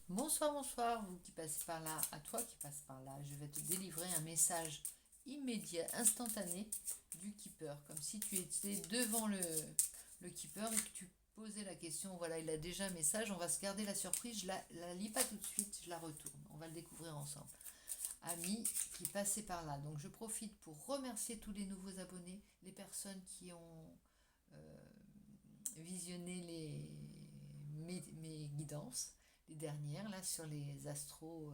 Bonsoir, bonsoir, vous qui passez par là, à toi qui passe par là, je vais te délivrer un message immédiat, instantané du keeper, comme si tu étais devant le keeper et que tu posais la question, voilà, il a déjà un message, on va se garder la surprise, je la lis pas tout de suite, je la retourne, on va le découvrir ensemble. Amis qui passaient par là, donc je profite pour remercier tous les nouveaux abonnés, les personnes qui ont euh, visionné mes guidances, les dernières, là, sur les astros,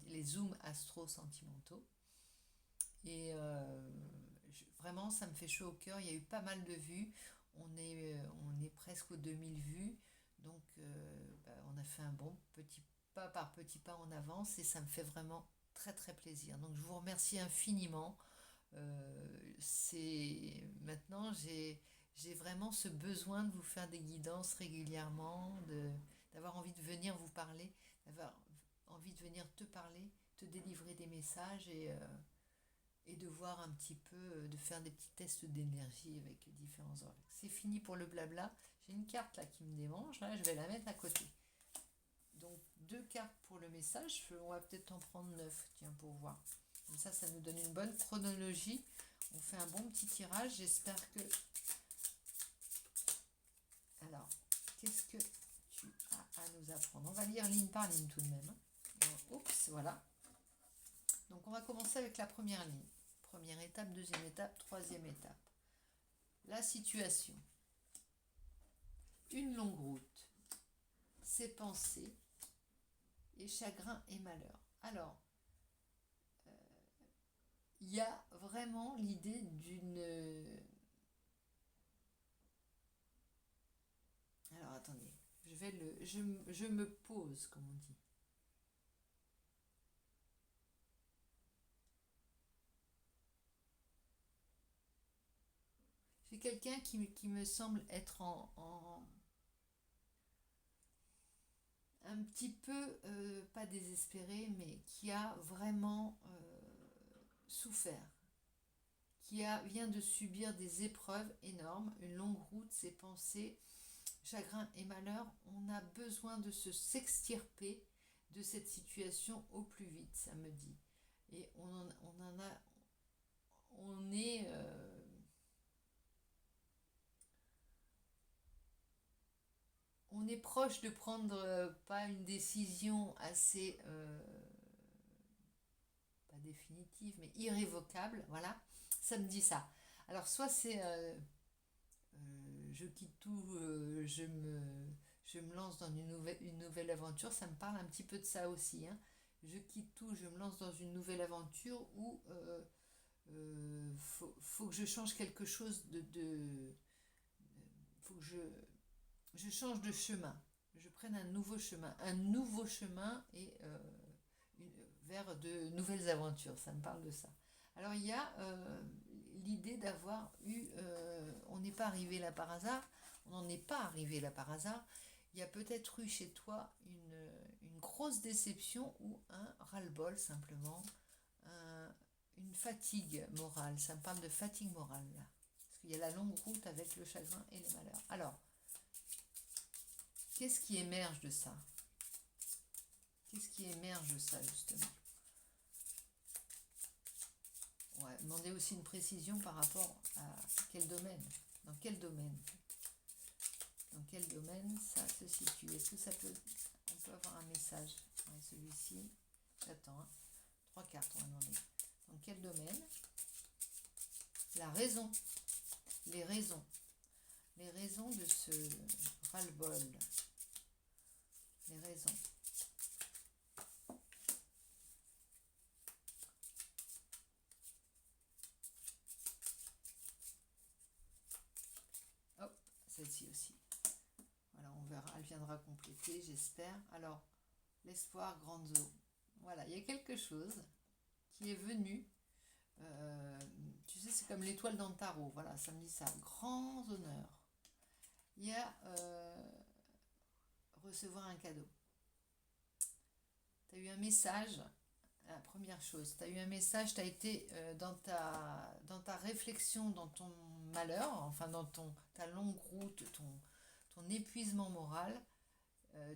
les zooms astro sentimentaux. Et vraiment, ça me fait chaud au cœur. Il y a eu pas mal de vues. On est presque aux 2000 vues. Donc, on a fait un bon petit pas par petit pas en avance et ça me fait vraiment très très plaisir. Donc, je vous remercie infiniment. C'est maintenant j'ai vraiment ce besoin de vous faire des guidances régulièrement, d'avoir envie de venir vous parler, d'avoir envie de venir te parler, te délivrer des messages et de voir un petit peu, de faire des petits tests d'énergie avec différents oracles. C'est fini pour le blabla. J'ai une carte là qui me démange, là je vais la mettre à côté. Donc deux cartes pour le message, on va peut-être en prendre 9, tiens, pour voir. Comme ça nous donne une bonne chronologie. On fait un bon petit tirage, j'espère que... Alors, qu'est-ce que tu as à nous apprendre? On va lire ligne par ligne tout de même. Oups, voilà. Donc on va commencer avec la première ligne. Première étape, deuxième étape, troisième étape. La situation. Une longue route. Ses pensées et chagrin et malheur. Alors, il y a vraiment l'idée d'une... Alors attendez, je me pose, comme on dit. J'ai quelqu'un qui me semble être un petit peu, pas désespéré, mais qui a vraiment souffert, vient de subir des épreuves énormes, une longue route, ses pensées, chagrin et malheur. On a besoin de s'extirper de cette situation au plus vite, ça me dit. Et on est... on est proche de prendre pas une décision assez, pas définitive, mais irrévocable, voilà, ça me dit ça. Alors soit c'est je quitte tout, je me lance dans une nouvelle aventure, ça me parle un petit peu de ça aussi, hein. Je quitte tout, je me lance dans une nouvelle aventure où faut que je change quelque chose faut que je change de chemin, je prenne un nouveau chemin et vers de nouvelles aventures, ça me parle de ça. Alors il y a l'idée d'avoir eu, on n'est pas arrivé là par hasard, on n'en est pas arrivé là par hasard, il y a peut-être eu chez toi une grosse déception ou un ras-le-bol simplement, une fatigue morale, ça me parle de fatigue morale là, parce qu'il y a la longue route avec le chagrin et les malheurs. Alors, qu'est-ce qui émerge de ça? Qu'est-ce qui émerge de ça justement? Ouais, demander aussi une précision par rapport à quel domaine. Dans quel domaine? Dans quel domaine ça se situe? Est-ce que on peut avoir un message? Ouais, celui-ci, j'attends, hein. 3 cartes, on va demander. Dans quel domaine? La raison, les raisons. Les raisons de ce ras-le-bol. Les raisons. Hop, celle-ci aussi. Voilà, on verra, elle viendra compléter, j'espère. Alors, l'espoir, grande eau. Voilà, il y a quelque chose qui est venu. Tu sais, c'est comme l'étoile dans le tarot. Voilà, ça me dit ça. Grands honneurs. Il y a recevoir un cadeau. Tu as eu un message. La première chose, tu as eu un message, tu as été dans ta réflexion, dans ton malheur, enfin dans ta longue route, ton épuisement moral.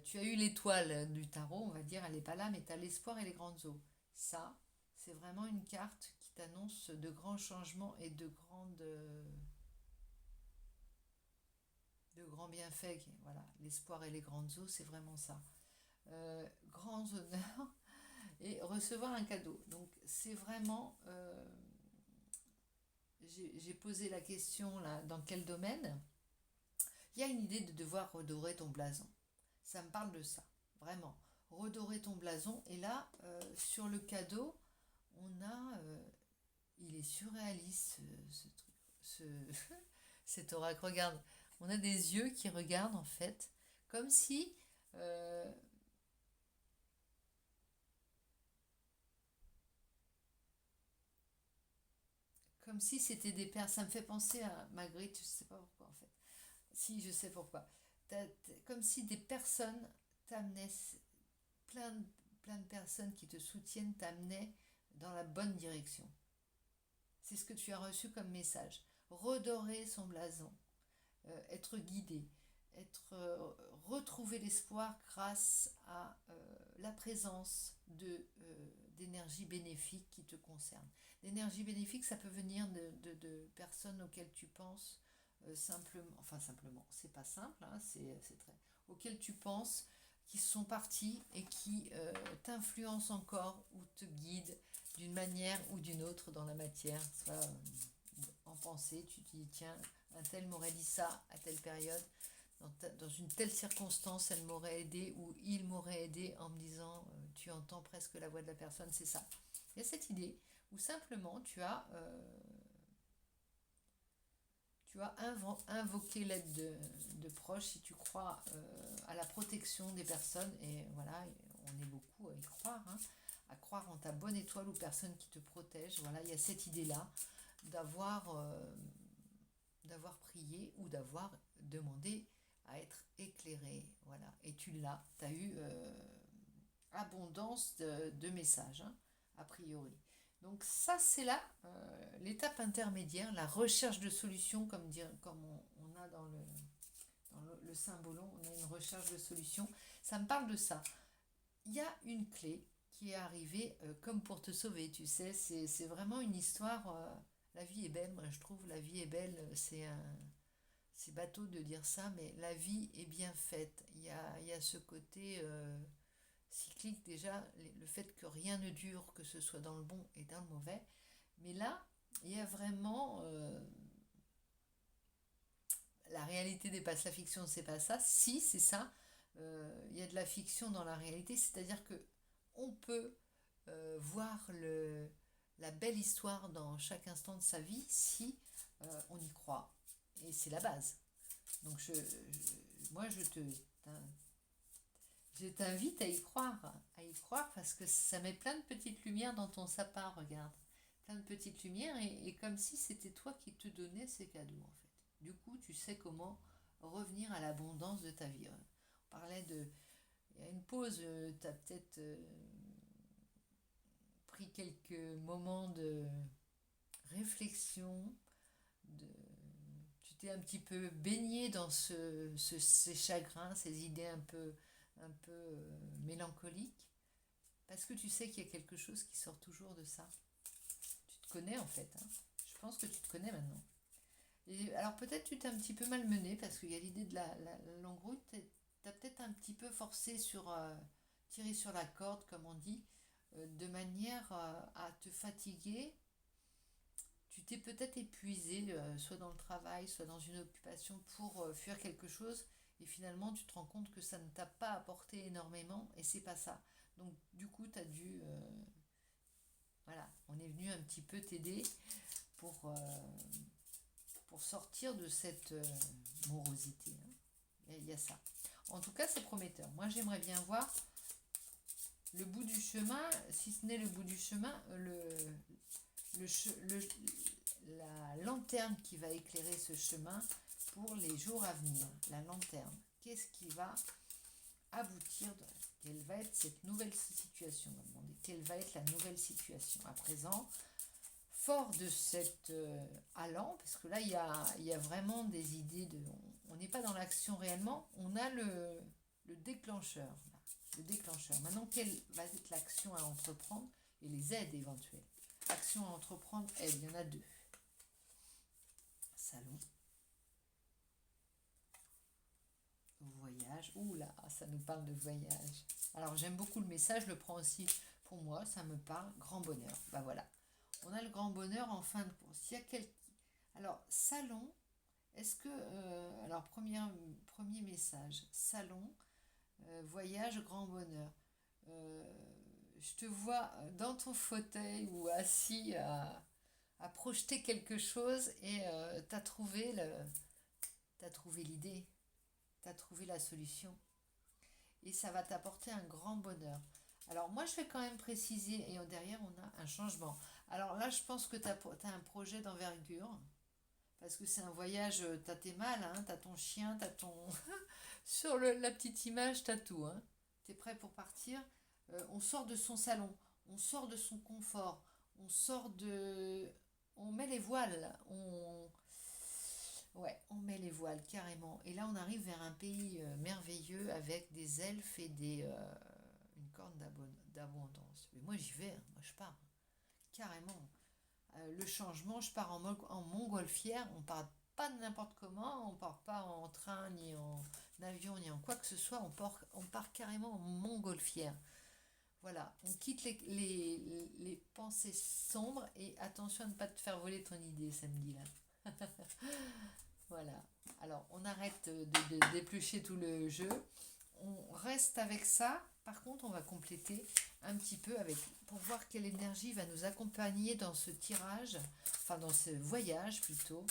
Tu as eu l'étoile du tarot, on va dire, elle n'est pas là, mais tu as l'espoir et les grandes eaux. Ça, c'est vraiment une carte qui t'annonce de grands changements et de grands bienfaits. Voilà, l'espoir et les grandes eaux, c'est vraiment ça. Grands honneurs et recevoir un cadeau. Donc c'est vraiment, j'ai posé la question là, dans quel domaine? Il y a une idée de devoir redorer ton blason. Ça me parle de ça, vraiment. Redorer ton blason. Et là, sur le cadeau, on a, il est surréaliste ce truc, ce, cet oracle. Regarde, on a des yeux qui regardent en fait, comme si euh, comme si c'était des pères. Ça me fait penser à Magritte, je sais pas pourquoi en fait. Si, je sais pourquoi. Comme si des personnes t'amenaient, plein de, plein de personnes qui te soutiennent t'amenaient dans la bonne direction. C'est ce que tu as reçu comme message. Redorer son blason, être guidé, retrouver l'espoir grâce à la présence d'énergie bénéfique qui te concerne. L'énergie bénéfique, ça peut venir de personnes auxquelles tu penses simplement, enfin simplement, c'est pas simple, hein, c'est très, auxquelles tu penses, qui sont partis et qui t'influencent encore ou te guident d'une manière ou d'une autre dans la matière, soit en pensée, tu te dis tiens, un tel m'aurait dit ça à telle période, dans une telle circonstance, elle m'aurait aidé ou il m'aurait aidé en me disant tu entends presque la voix de la personne, c'est ça. Il y a cette idée où simplement tu as invoqué l'aide de proches si tu crois à la protection des personnes. Et voilà, on est beaucoup à y croire, hein, à croire en ta bonne étoile ou personne qui te protège. Voilà, il y a cette idée-là d'avoir d'avoir prié ou d'avoir demandé à être éclairé. Voilà, et tu l'as, tu as eu abondance de messages, hein, a priori. Donc ça, c'est là l'étape intermédiaire, la recherche de solutions, comme on a dans le symbolon, on a une recherche de solutions. Ça me parle de ça. Il y a une clé qui est arrivée comme pour te sauver, tu sais, c'est vraiment une histoire. La vie est belle, moi je trouve, la vie est belle, c'est bateau de dire ça, mais la vie est bien faite. Il y a ce côté cyclique déjà, le fait que rien ne dure, que ce soit dans le bon et dans le mauvais. Mais là, il y a vraiment la réalité dépasse la fiction, c'est pas ça. Si, c'est ça. Il y a de la fiction dans la réalité, c'est-à-dire que on peut voir la belle histoire dans chaque instant de sa vie si on y croit. Et c'est la base. Donc moi, je t'invite à y croire parce que ça met plein de petites lumières dans ton sapin, regarde. Plein de petites lumières et comme si c'était toi qui te donnais ces cadeaux en fait. Du coup, tu sais comment revenir à l'abondance de ta vie. On parlait de... Il y a une pause, tu as peut-être pris quelques moments de réflexion, de... tu t'es un petit peu baigné dans ces chagrins, ces idées un peu mélancoliques, parce que tu sais qu'il y a quelque chose qui sort toujours de ça. Tu te connais en fait, hein. Je pense que tu te connais maintenant. Et alors peut-être tu t'es un petit peu malmené parce qu'il y a l'idée de la longue route, tu as peut-être un petit peu forcé tirer sur la corde comme on dit, de manière à te fatiguer. Tu t'es peut-être épuisé, soit dans le travail, soit dans une occupation pour fuir quelque chose, et finalement tu te rends compte que ça ne t'a pas apporté énormément, et c'est pas ça. Donc du coup, tu as dû... voilà, on est venu un petit peu t'aider pour, euh, pour sortir de cette morosité, hein. Il y a ça. En tout cas, c'est prometteur. Moi, j'aimerais bien voir le bout du chemin, si ce n'est le bout du chemin, le, le, la lanterne qui va éclairer ce chemin pour les jours à venir. La lanterne. Qu'est-ce qui va aboutir quelle va être cette nouvelle situation? On va demander quelle va être la nouvelle situation à présent. Fort de cet allant, parce que là, il y a vraiment des idées de... On n'est pas dans l'action réellement, on a le le déclencheur. Là, le déclencheur. Maintenant, quelle va être l'action à entreprendre et les aides éventuelles? Action à entreprendre, aides, il y en a deux. Salon. Voyage. Ouh là, ça nous parle de voyage. Alors j'aime beaucoup le message, je le prends aussi pour moi, ça me parle. Grand bonheur. Bah voilà. On a le grand bonheur en fin de course. Il y a quel... Alors, salon, est-ce que... alors, premier message. Salon, voyage, grand bonheur. Euh, je te vois dans ton fauteuil ou assis à projeter quelque chose et t'as trouvé l'idée, t'as trouvé la solution. Et ça va t'apporter un grand bonheur. Alors moi je vais quand même préciser, et derrière on a un changement. Alors là je pense que tu as un projet d'envergure, parce que c'est un voyage, t'as tes mâles, hein, t'as ton chien, t'as ton... Sur la petite image, t'as tout. Hein. T'es prêt pour partir. On sort de son salon, on sort de son confort, on sort de... On met les voiles, Ouais, on met les voiles carrément. Et là, on arrive vers un pays merveilleux avec des elfes et une corne d'abondance. Mais moi, j'y vais, hein, moi, je pars. Carrément. Le changement, je pars en montgolfière. On part pas de n'importe comment, on part pas en train, ni en avion, ni en quoi que ce soit. On part carrément en montgolfière. Voilà, on quitte les pensées sombres et attention à ne pas te faire voler ton idée samedi là. Voilà. Alors, on arrête d'éplucher tout le jeu. On reste avec ça. Par contre, on va compléter un petit peu avec pour voir quelle énergie va nous accompagner dans ce tirage, enfin dans ce voyage plutôt,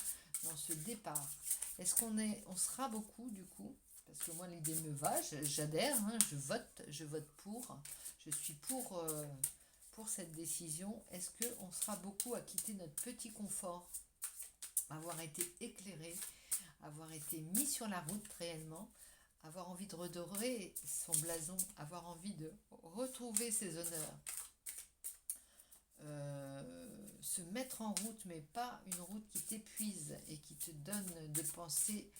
dans ce départ. Est-ce on sera beaucoup du coup? Parce que moi l'idée me va, j'adhère, hein, je vote pour, je suis pour cette décision. Est-ce qu'on sera beaucoup à quitter notre petit confort, avoir été éclairé, avoir été mis sur la route réellement, avoir envie de redorer son blason, avoir envie de retrouver ses honneurs, se mettre en route, mais pas une route qui t'épuise et qui te donne des pensées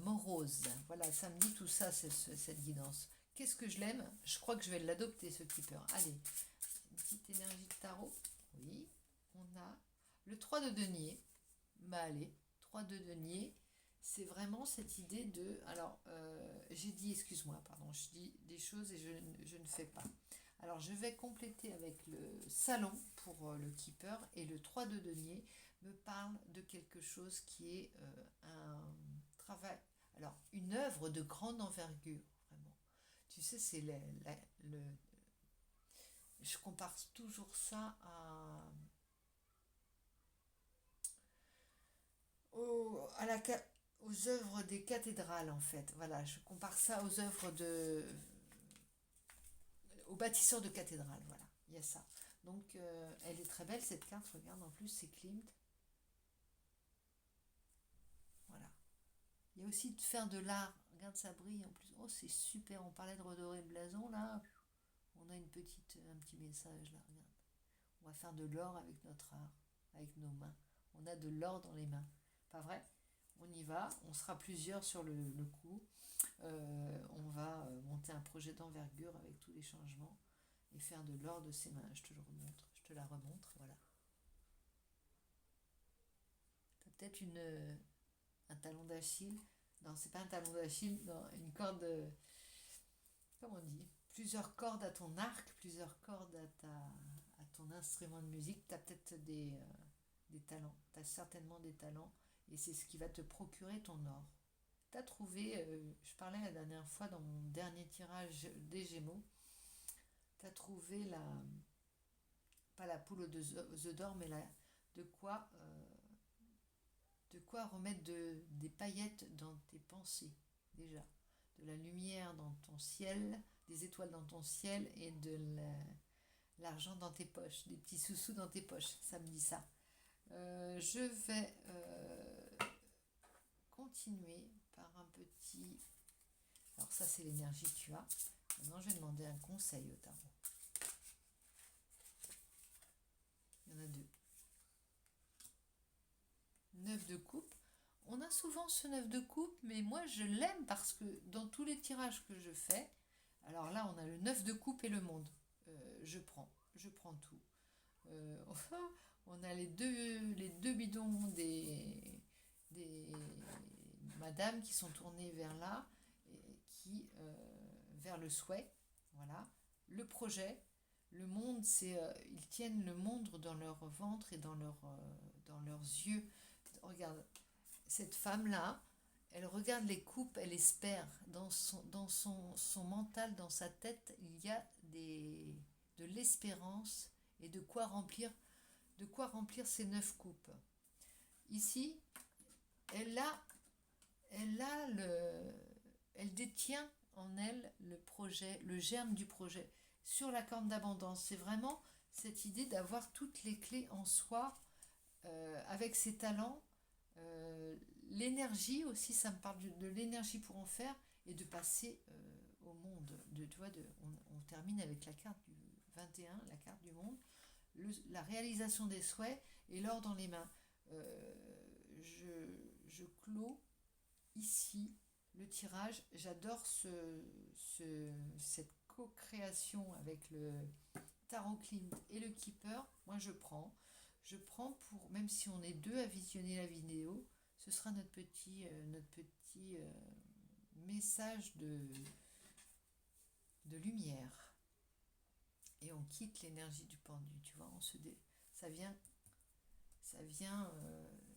moroses. Voilà, ça me dit tout ça, cette guidance. Qu'est-ce que je l'aime? Je crois que je vais l'adopter, ce keeper. Allez, une petite énergie de tarot. Oui, on a le 3 de denier. Bah allez, 3 de denier. C'est vraiment cette idée de... Alors, j'ai dit, excuse-moi, pardon, je dis des choses et je ne fais pas. Alors, je vais compléter avec le salon pour le keeper et le 3 de denier me parle de quelque chose qui est un travail... Alors, une œuvre de grande envergure, vraiment. Tu sais, c'est le... Je compare toujours ça à aux œuvres des cathédrales en fait. Voilà, je compare ça aux bâtisseurs de cathédrales. Voilà, il y a ça. Donc elle est très belle cette carte. Regarde, en plus c'est Klimt. Voilà. Il y a aussi de faire de l'art. Regarde, ça brille en plus. Oh, c'est super. On parlait de redorer le blason là. On a un petit message là. Regarde. On va faire de l'or avec notre art, avec nos mains. On a de l'or dans les mains. Pas vrai? On y va, on sera plusieurs sur le coup. On va monter un projet d'envergure avec tous les changements et faire de l'or de ses mains. Je te le remontre, je te la remontre, voilà. T'as peut-être un talon d'Achille. Non, c'est pas un talon d'Achille, non, une corde. Comment on dit? Plusieurs cordes à ton arc, plusieurs cordes à ton instrument de musique. T'as peut-être des talents. T'as certainement des talents et c'est ce qui va te procurer ton or. T'as trouvé, je parlais la dernière fois dans mon dernier tirage des Gémeaux, t'as trouvé pas la poule aux œufs d'or, mais de quoi remettre des paillettes dans tes pensées, déjà. De la lumière dans ton ciel, des étoiles dans ton ciel et de l'argent dans tes poches, des petits sous-sous dans tes poches, ça me dit ça. Je vais continuer par un petit... Alors ça c'est l'énergie que tu as. Maintenant je vais demander un conseil au tarot. Il y en a deux. 9 de coupe. on a souvent ce 9 de coupe, mais moi je l'aime parce que dans tous les tirages que je fais, alors là on a le 9 de coupe et le monde. Je prends tout. Enfin, on a les deux bidons des madames qui sont tournées vers là, et vers le souhait. Voilà. Le projet, le monde, ils tiennent le monde dans leur ventre et dans leurs yeux. Regarde, cette femme-là, elle regarde les coupes, elle espère. Son mental, dans sa tête, il y a de l'espérance et de quoi remplir ces 9 coupes. Ici, elle a, elle a elle détient en elle le projet, le germe du projet sur la corne d'abondance. C'est vraiment cette idée d'avoir toutes les clés en soi, avec ses talents, l'énergie aussi, ça me parle de l'énergie pour en faire et de passer au monde. Tu vois, on termine avec la carte du 21, la carte du monde, la réalisation des souhaits et l'or dans les mains. Je clôt ici le tirage. J'adore cette co-création avec le Tarot Klimt et le Keeper. Moi, je prends. Je prends pour, même si on est deux à visionner la vidéo, ce sera notre petit message de lumière. Et on quitte l'énergie du pendu, tu vois, ça vient, ça vient,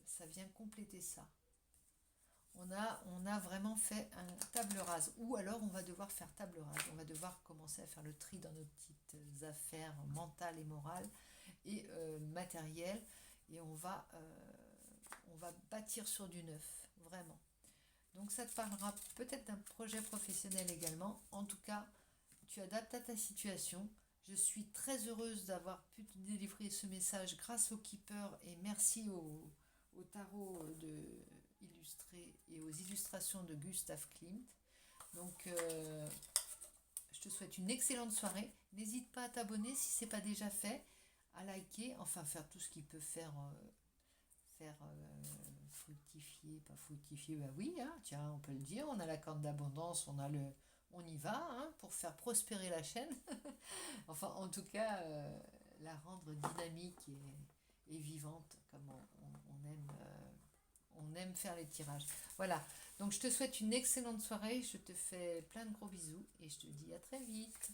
ça vient compléter ça. On a vraiment fait un table rase. Ou alors on va devoir faire table rase. On va devoir commencer à faire le tri dans nos petites affaires mentales et morales et matérielles. Et on va bâtir sur du neuf, vraiment. Donc ça te parlera peut-être d'un projet professionnel également. En tout cas, tu adaptes à ta situation. Je suis très heureuse d'avoir pu te délivrer ce message grâce au Keeper et merci au tarot illustré et aux illustrations de Gustav Klimt. Donc, je te souhaite une excellente soirée. N'hésite pas à t'abonner si ce n'est pas déjà fait, à liker, enfin faire tout ce qui peut faire fructifier, pas fructifier, bah oui, hein, tiens, on peut le dire, on a la corne d'abondance, on y va, hein, pour faire prospérer la chaîne. Enfin, en tout cas, la rendre dynamique et vivante, comme on aime faire les tirages. Voilà, donc je te souhaite une excellente soirée, je te fais plein de gros bisous et je te dis à très vite.